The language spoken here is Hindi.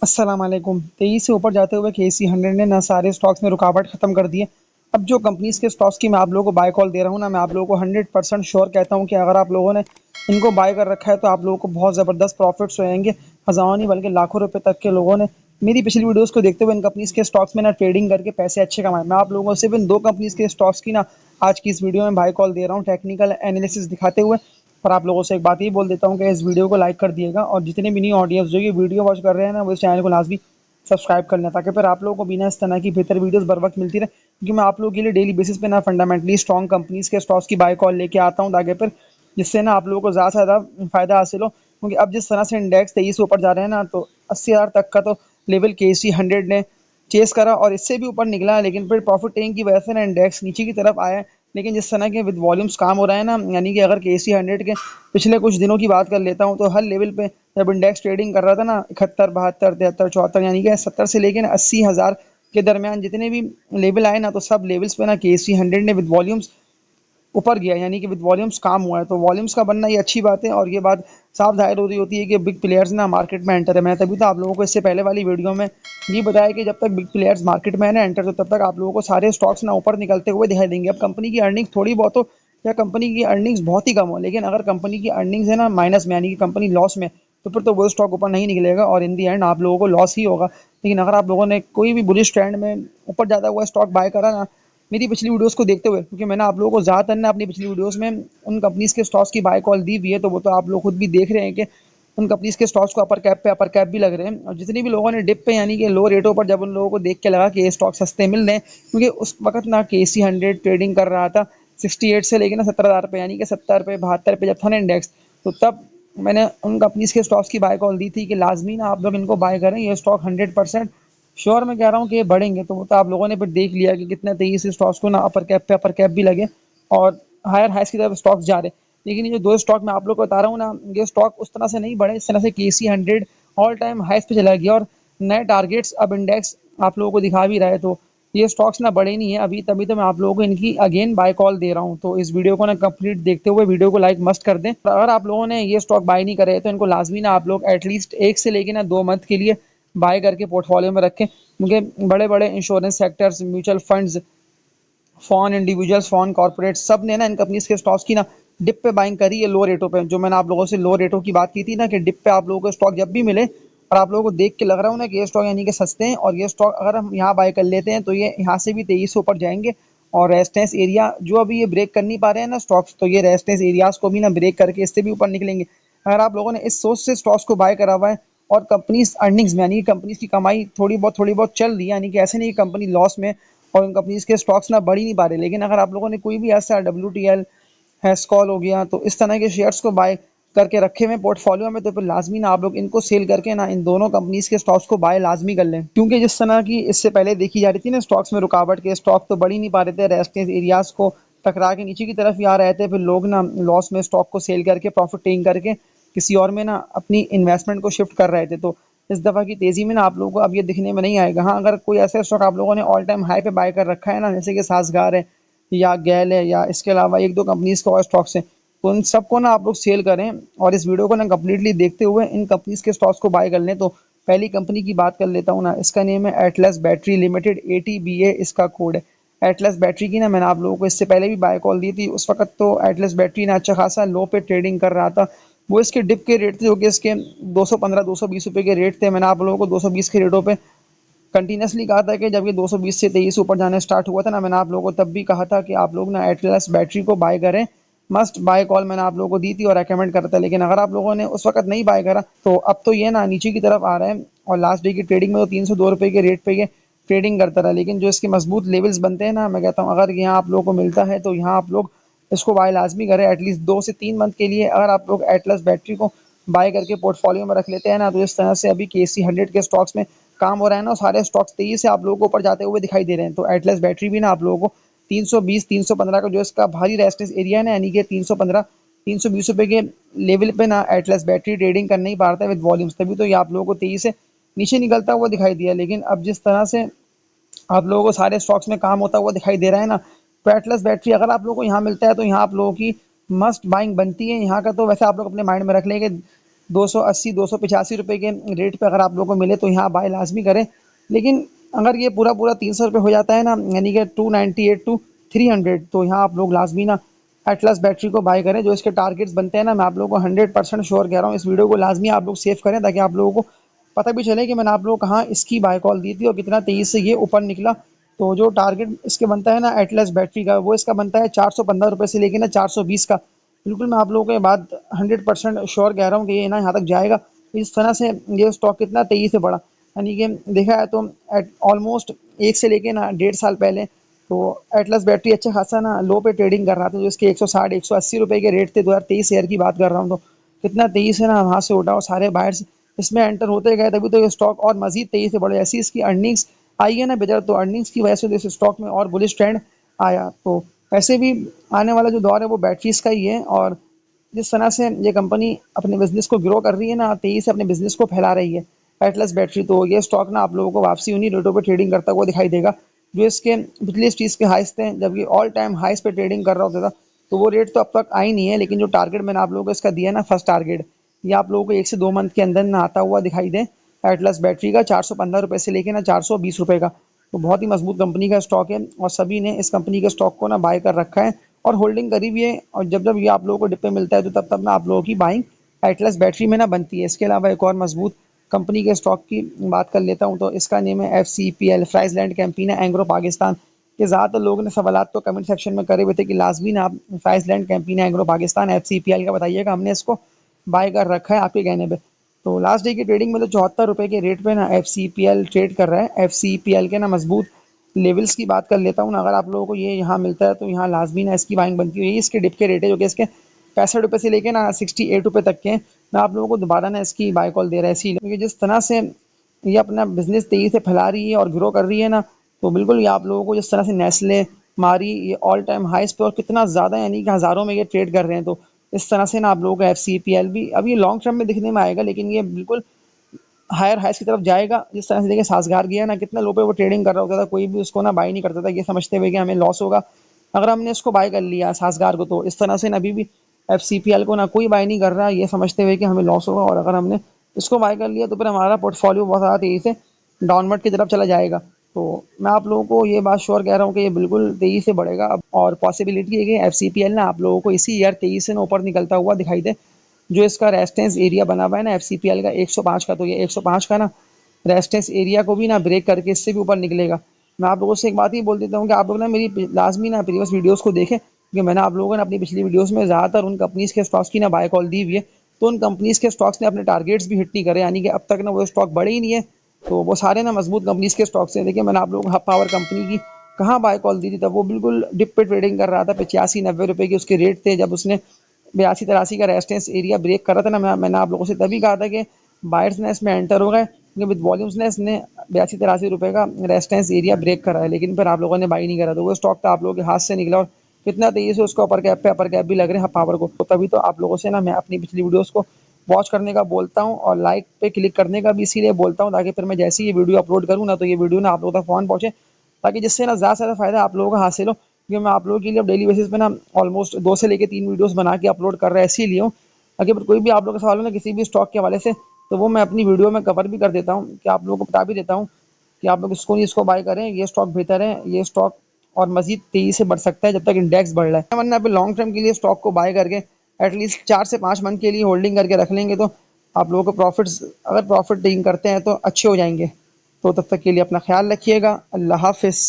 अस्सलाम वालेकुम। तेजी से ऊपर जाते हुए KC 100 ने ना सारे स्टॉक्स में रुकावट खत्म कर दी है। अब जो कंपनीज के स्टॉक्स की मैं आप लोगों को बाय कॉल दे रहा हूँ ना, मैं आप लोगों को 100% श्योर कहता हूँ कि अगर आप लोगों ने इनको बाय कर रखा है तो आप लोगों को बहुत ज़बरदस्त प्रॉफिट्स होंगे। हज़ारों नहीं बल्कि लाखों रुपए तक के लोगों ने मेरी पिछली वीडियोस को देखते हुए इन कंपनीज के स्टॉक्स में ना ट्रेडिंग करके पैसे अच्छे कमाए। मैं आप लोगों को सिर्फ इन दो कंपनीज के स्टॉक्स की ना आज की इस वीडियो में बाय कॉल दे रहा हूँ, टेक्निकल एनालिसिस दिखाते हुए। और आप लोगों से एक बात ये बोल देता हूँ कि इस वीडियो को लाइक कर दिएगा, और जितने भी नई ऑडियंस जो ये वीडियो वॉच कर रहे हैं ना, वो इस चैनल को लाजमी सब्सक्राइब कर लें, ताकि फिर आप लोगों को बिना इस तरह की बेहतर वीडियोस बर वक्त मिलती रहे। क्योंकि मैं आप लोगों के लिए डेली बेसिस पे ना फंडामेंटली स्ट्रॉन्ग कंपनीज के स्टॉक्स की बाय कॉल लेके आता हूँ, ताकि फिर जिससे ना आप लोगों को ज़्यादा से ज़्यादा फायदा हासिल हो। क्योंकि अब जिस तरह से इंडेक्स तेजी से ऊपर जा रहे हैं ना, तो 80,000 तक का तो लेवल KC 100 ने चेस करा और इससे भी ऊपर निकला, लेकिन फिर प्रॉफिट टेकिंग की वजह से ना इंडेक्स नीचे की तरफ आया है। लेकिन जिस तरह के विद वॉल्यूम्स काम हो रहा है ना, यानी कि अगर KC 100 के पिछले कुछ दिनों की बात कर लेता हूँ, तो हर लेवल पे जब इंडेक्स ट्रेडिंग कर रहा था ना, 71, 72, 73, 74, यानी कि 70 से लेकर 80,000 के दरमियान जितने भी लेवल आए ना, तो सब लेवल्स पे ना KC 100 ने विद वॉल्यूम्स ऊपर गया, यानी कि विद वॉल्यूम्स काम हुआ है। तो वॉल्यूम्स का बनना ये अच्छी बात है, और ये बात साफ जाहिर हो रही होती है कि बिग प्लेयर्स ना मार्केट में एंटर है। मैं तभी तो आप लोगों को इससे पहले वाली वीडियो में ये बताया कि जब तक बिग प्लेयर्स मार्केट में है ना एंटर, तो तब तक आप लोगों को सारे स्टॉक्स ना ऊपर निकलते हुए दिखाई देंगे। अब कंपनी की अर्निंग थोड़ी बहुत हो या कंपनी की अर्निंग्स बहुत ही कम हो, लेकिन अगर कंपनी की अर्निंग्स है ना माइनस में, यानी कि कंपनी लॉस में, तो फिर तो वो स्टॉक ऊपर नहीं निकलेगा और इन दी एंड आप लोगों को लॉस ही होगा। लेकिन अगर आप लोगों ने कोई भी बुलिश ट्रेंड में ऊपर जाता हुआ स्टॉक बाय करा ना, मेरी पिछली वीडियोस को देखते हुए, क्योंकि मैंने आप लोगों को ज़्यादातर ना अपनी पिछली वीडियोस में उन कंपनीज के स्टॉक्स की बाय कॉल दी हुई है, तो वो तो आप लोग खुद भी देख रहे हैं कि उन कंपनीज के स्टॉक्स को अपर कैप भी लग रहे हैं। और जितने भी लोगों ने डिप पे, यानी कि लो रेटों पर, जब उन लोगों को देख के लगा कि ये स्टॉक सस्ते मिल रहे हैं, क्योंकि उस वक्त ना KC 100 ट्रेडिंग कर रहा था 68 से लेकर ना 70,000 पे, यानी कि 70 पे 72 पे जब था ना इंडेक्स, तो तब मैंने उन कंपनीज के स्टॉक्स की बाय कॉल दी थी कि लाजमी ना आप लोग इनको बाय करें, ये स्टॉक 100% श्योर मैं कह रहा हूँ कि ये बढ़ेंगे। तो वो तो आप लोगों ने फिर देख लिया कि कितने तेजी से स्टॉक्स को ना अपर कैप भी लगे और हायर हाइस की तरफ स्टॉक्स जा रहे हैं। लेकिन ये जो दो स्टॉक मैं आप लोग को बता रहा हूँ ना, ये स्टॉक उस तरह से नहीं बढ़े इस तरह से KC 100 ऑल टाइम हाइस पे चला गया, और नए टारगेट्स अब इंडेक्स आप लोगों को दिखा भी रहा है। तो ये स्टॉक्स ना बढ़े नहीं है अभी, तभी तो मैं आप लोगों को इनकी अगेन बाय कॉल दे रहा हूँ। तो इस वीडियो को ना कंप्लीट देखते हुए वीडियो को लाइक मस्ट कर दें। और अगर आप लोगों ने ये स्टॉक बाय नहीं करे तो इनको लाजमी ना आप लोग एटलीस्ट 1 से लेकर ना 2 मंथ के लिए बाय करके पोर्टफोलियो में रखें। क्योंकि बड़े बड़े insurance sectors, mutual funds, foreign individuals, foreign corporate, सब ने ना इन कंपनीज के स्टॉक्स की ना डिप पे बाइंग करी है, लो रेटों पे। जो मैंने आप लोगों से लो रेटों की बात की थी ना, कि डिप पे आप लोगों को स्टॉक जब भी मिले और आप लोगों को देख के लग रहा हो ना कि ये स्टॉक यानी कि सस्ते हैं, और ये स्टॉक अगर हम यहाँ बाय कर लेते हैं तो ये यहाँ से भी तेजी से ऊपर जाएंगे। और रेजिस्टेंस एरिया जो अभी ये ब्रेक कर नहीं पा रहे हैं ना स्टॉक्स, तो ये रेजिस्टेंस एरियाज को भी ना ब्रेक करके इससे भी ऊपर निकलेंगे। अगर आप लोगों ने इस सोच से स्टॉक्स को बाय करा हुआ है, और कंपनीज अर्निंग्स में, यानी कि कंपनीज की कमाई थोड़ी बहुत चल रही है, यानी कि ऐसे नहीं कि कंपनी लॉस में और उन कंपनीज के स्टॉक्स ना बढ़ ही नहीं पा रहे, लेकिन अगर आप लोगों ने कोई भी ऐसा WTL, हैस्कॉल हो गया, तो इस तरह के शेयर्स को बाय करके रखे हुए पोर्टफोलियो में, तो फिर लाजमी ना आप लोग इनको सेल करके ना इन दोनों कंपनीज के स्टॉक्स को बाय लाजमी कर लें। क्योंकि जिस तरह की इससे पहले देखी जा रही थी ना स्टॉक्स में रुकावट, के स्टॉक तो बढ़ ही नहीं पा रहे थे, रेजिस्टेंस एरियाज को टकरा के नीचे की तरफ ही आ रहे थे, फिर लोग ना लॉस में स्टॉक को सेल करके प्रॉफिट टेकिंग करके किसी और में ना अपनी इन्वेस्टमेंट को शिफ्ट कर रहे थे। तो इस दफ़ा की तेज़ी में ना आप लोगों को अब ये दिखने में नहीं आएगा। हाँ, अगर कोई ऐसा स्टॉक आप लोगों ने ऑल टाइम हाई पे बाय कर रखा है ना, जैसे कि सासगार है या गैल है, या इसके अलावा 1-2 कंपनीज के और स्टॉक्स हैं, तो उन सबको ना आप लोग सेल करें और इस वीडियो को ना कंप्लीटली देखते हुए इन कंपनीज के स्टॉक्स को बाय कर लें। तो पहली कंपनी की बात कर लेता हूँ ना, इसका नेम है एटलस बैटरी लिमिटेड, ATBA इसका कोड है। एटलस बैटरी की ना मैंने आप लोगों को इससे पहले भी बाय कॉल दी थी। उस वक्त तो एटलस बैटरी ना अच्छा खासा लो पे ट्रेडिंग कर रहा था। वो इसके डिप के रेट थे जो कि इसके 215-220 रुपए के रेट थे। मैंने आप लोगों को 220 के रेटों पे कंटिन्यूसली कहा था कि जब ये 220 से 23 ऊपर जाने स्टार्ट हुआ था ना, मैंने आप लोगों को तब भी कहा था कि आप लोग ना एटलस बैटरी को बाय करें। मस्ट बाय कॉल मैंने आप लोगों को दी थी और रेकमेंड करा था। लेकिन अगर आप लोगों ने उस वक्त नहीं बाय करा, तो अब तो ये ना नीचे की तरफ आ रहा है, और लास्ट डे की ट्रेडिंग में तो 302 रुपए के रेट पे ये ट्रेडिंग करता रहा। लेकिन जो इसके मजबूत लेवल्स बनते हैं ना, मैं कहता हूँ अगर यहाँ आप लोगों को मिलता है तो यहाँ आप लोग इसको बाय लाजमी करें। एटलीस्ट 2 से 3 मंथ के लिए अगर आप लोग एटलस बैटरी को बाय करके पोर्टफोलियो में रख लेते हैं ना, तो इस तरह से अभी KC 100 के स्टॉक्स में काम हो रहा है ना, सारे स्टॉक्स तेजी से आप लोगों को ऊपर जाते हुए दिखाई दे रहे हैं। तो एटलस बैटरी भी ना आप लोगों को 320-315 का जो इसका भारी रेजिस्टेंस एरिया है ना, यानी कि 315-320 रुपए के लेवल पे ना एटलस बैटरी ट्रेडिंग कर नहीं पा रहा था विद वॉल्यूम्स, तभी तो ये आप लोगों को तेजी से नीचे निकलता हुआ दिखाई दिया। लेकिन अब जिस तरह से आप लोगों को सारे स्टॉक्स में काम होता हुआ दिखाई दे रहा है ना, तो एटलस बैटरी अगर आप लोगों को यहाँ मिलता है तो यहाँ आप लोगों की मस्ट बाइंग बनती है। यहाँ का तो वैसे आप लोग अपने माइंड में रख लेंगे, ₹280-285 के रेट पे अगर आप लोगों को मिले तो यहाँ बाय लाज़मी करें। लेकिन अगर ये पूरा-पूरा ₹300 हो जाता है ना, यानी कि 298 टू 300, तो यहाँ आप लोग लाज़मी ना एटलस बैटरी को बाय करें। जो इसके टारगेट्स बनते हैं ना, मैं आप लोगों को 100% श्योर कह रहा हूँ, इस वीडियो को लाज़मी आप लोग सेव करें ताकि आप लोगों को पता भी चले कि मैंने आप लोगों को कहाँ इसकी बाय कॉल दी थी और कितना तेज़ी से ये ऊपर निकला। तो जो टारगेट इसके बनता है ना एटलस बैटरी का, वो इसका बनता है ₹415 से लेके ना 420 का। बिल्कुल मैं आप लोगों को ये बात 100% श्योर कह रहा हूँ कि ये ना यहाँ तक जाएगा। इस तरह से ये स्टॉक कितना तेज़ी से बढ़ा, यानी कि देखा है तो एट ऑलमोस्ट 1 से लेके ना 1.5 साल पहले तो एटलस बैटरी अच्छा खासा ना लो पे ट्रेडिंग कर रहा था, जो इसके 160-180 रुपए के रेट थे। 2023 ईयर की बात कर रहा हूँ, तो कितना तेज़ी से ना वहाँ से उठा और सारे बायर्स इसमें एंटर होते गए, तभी तो ये स्टॉक और मज़ीद तेज़ी से बढ़ा। ऐसी इसकी अर्निंग्स आई है ना बेहतर, तो अर्निंग्स की वजह से इस स्टॉक में और बुलिश ट्रेंड आया। तो ऐसे भी आने वाला जो दौर है वो बैटरीज का ही है, और जिस तरह से ये कंपनी अपने बिजनेस को ग्रो कर रही है ना, तेजी से अपने बिजनेस को फैला रही है एटलस बैटरी, तो ये स्टॉक ना आप लोगों को वापसी उन्हीं रेटों पे ट्रेडिंग करता हुआ दिखाई देगा जो इसके पिछले स्टीज के हाइस थे, जब ये ऑल टाइम हाइस पे ट्रेडिंग कर रहा होता था। तो वो रेट तो अब तक आई नहीं है, लेकिन जो टारगेट मैंने आप लोगों को इसका दिया ना, फर्स्ट टारगेट, ये आप लोगों को 1 से 2 मंथ के अंदर ना आता हुआ दिखाई दे। एटलस बैटरी का ₹415 से लेके ना ₹420 का, तो बहुत ही मजबूत कंपनी का स्टॉक है और सभी ने इस कंपनी के स्टॉक को ना बाय कर रखा है और होल्डिंग करी भी है। और जब जब ये आप लोगों को डिप पे मिलता है तो तब तब ना आप लोगों की बाइंग एटलस बैटरी में ना बनती है। इसके अलावा एक और मजबूत कंपनी के स्टॉक की बात कर लेता हूँ, तो इसका नेम है FCPL, फ्राइजलैंड कैंपिना एंग्रो पाकिस्तान। ये ज़्यादातर लोगों ने सवालात तो कमेंट सेक्शन में करे हुए थे कि लाजमी ना आप फ्राइजलैंड कैंपिना एंग्रो पाकिस्तान FCPL का बताइएगा, हमने इसको बाय कर रखा है आपके कहने पे। तो लास्ट डे की ट्रेडिंग में तो ₹74 के रेट पे ना FCPL ट्रेड कर रहा है। FCPL के ना मजबूत लेवल्स की बात कर लेता हूँ ना, अगर आप लोगों को ये यहाँ मिलता है तो यहाँ लाजमी ना इसकी बाइंग बनती हुई है। इसके डिप के रेट है जो कि इसके ₹65 से लेके ना ₹68 तक के हैं। मैं आप लोगों को दोबारा ना इसकी बाय कॉल दे रहा है, इसीलिए क्योंकि जिस तरह से ये अपना बिजनेस तेजी से फैला रही है और ग्रो कर रही है ना, तो बिल्कुल ये आप लोगों को जिस तरह से नेस्ले, मारी ये ऑल टाइम हाइस पे और कितना ज़्यादा यानी कि हज़ारों में ये ट्रेड कर रहे हैं, तो इस तरह से ना आप लोगों का FCPL भी अब ये लॉन्ग टर्म में दिखने में आएगा, लेकिन ये बिल्कुल हायर हाइस की तरफ जाएगा। जिस तरह से देखिए सासगार गया ना, कितना लो पे वो ट्रेडिंग कर रहा होता था, कोई भी उसको ना बाय नहीं करता था, ये समझते हुए कि हमें लॉस होगा अगर हमने इसको बाय कर लिया सासगार को। तो इस तरह से ना अभी भी FCPL को ना कोई बाय नहीं कर रहा, ये समझते हुए कि हमें लॉस होगा, और अगर हमने इसको बाय कर लिया तो फिर हमारा पोर्टफोलियो बहुत ज़्यादा तेज़ी से डाउनवर्ड की तरफ चला जाएगा। तो मैं आप लोगों को ये बात श्योर कह रहा हूँ कि ये बिल्कुल तेज़ी से बढ़ेगा अब, और पॉसिबिलिटी है कि FCPL ना आप लोगों को इसी ईयर तेज़ी से ना ऊपर निकलता हुआ दिखाई दे। जो इसका रेजिस्टेंस एरिया बना हुआ है ना FCPL का 105 का, तो ये 105 का ना रेजिस्टेंस एरिया को भी ना ब्रेक करके इससे भी ऊपर निकलेगा। मैं आप लोगों से एक बात ही बोल देता हूँ कि आप लोग ना मेरी लाजमी ना प्रीवियस वीडियोस को देखें, क्योंकि मैंने आप लोगों ने अपनी पिछली वीडियोस में ज़्यादातर उन कंपनीज के स्टॉक्स की ना बाय कॉल दी हुई है, तो उन कंपनीज के स्टॉक्स ने अपने टारगेट्स भी हिट नहीं करे, यानी कि अब तक ना वो स्टॉक बढ़े ही नहीं है। तो वो सारे ना मजबूत कंपनीज के स्टॉक्स हैं। देखिए मैंने आप लोगों को हब पावर कंपनी की कहाँ बाय कॉल दी थी, तब वो बिल्कुल डिप पे ट्रेडिंग कर रहा था, 85-90 के उसके रेट थे, जब उसने 82-83 का रेजिस्टेंस एरिया ब्रेक करा था ना, मैंने आप लोगों से तभी कहा था कि बायर्स ने इसमें एंटर हो गए, क्योंकि विद वॉल्यूम्स ने इसने 82-83 का रेजिस्टेंस एरिया ब्रेक करा है, लेकिन फिर आप लोगों ने बाई नहीं करा, तो वो स्टॉक तो आप लोगों के हाथ से निकला और कितना तेजी से उसको अपर कैप भी लग रहे हैं पावर को। तो तभी तो आप लोगों से ना मैं अपनी पिछली वीडियोस को वॉच करने का बोलता हूँ और लाइक पे क्लिक करने का भी इसीलिए बोलता हूँ, ताकि फिर मैं जैसे ही ये वीडियो अपलोड करूँ ना, तो ये वीडियो ना आप लोगों तक फ़ौरन पहुँचे, ताकि जिससे ना ज़्यादा से ज़्यादा फ़ायदा आप लोगों को हासिल हो। क्योंकि मैं आप लोगों के लिए अब डेली बेसिस पे ना ऑलमोस्ट 2 से लेके 3 वीडियोस बना के अपलोड कर रहा है, इसीलिए हूँ। अगर कोई भी आप लोगों का सवाल हो ना किसी भी स्टॉक के हवाले से, तो वो मैं अपनी वीडियो में कवर भी कर देता हूँ, कि आप लोगों को बता भी देता हूँ कि आप लोग इसको नहीं इसको बाय करें, ये स्टॉक बेहतर है, ये स्टॉक और मजीद तेजी से बढ़ सकता है जब तक इंडेक्स बढ़ रहा है। वरना अभी लॉन्ग टर्म के लिए स्टॉक को बाय करके एटलीस्ट 4 से 5 मंथ के लिए होल्डिंग करके रख लेंगे, तो आप लोगों को प्रॉफिट्स अगर प्रॉफिट टेकिंग करते हैं तो अच्छे हो जाएंगे। तो तब तक के लिए अपना ख्याल रखिएगा। अल्लाह हाफिज़।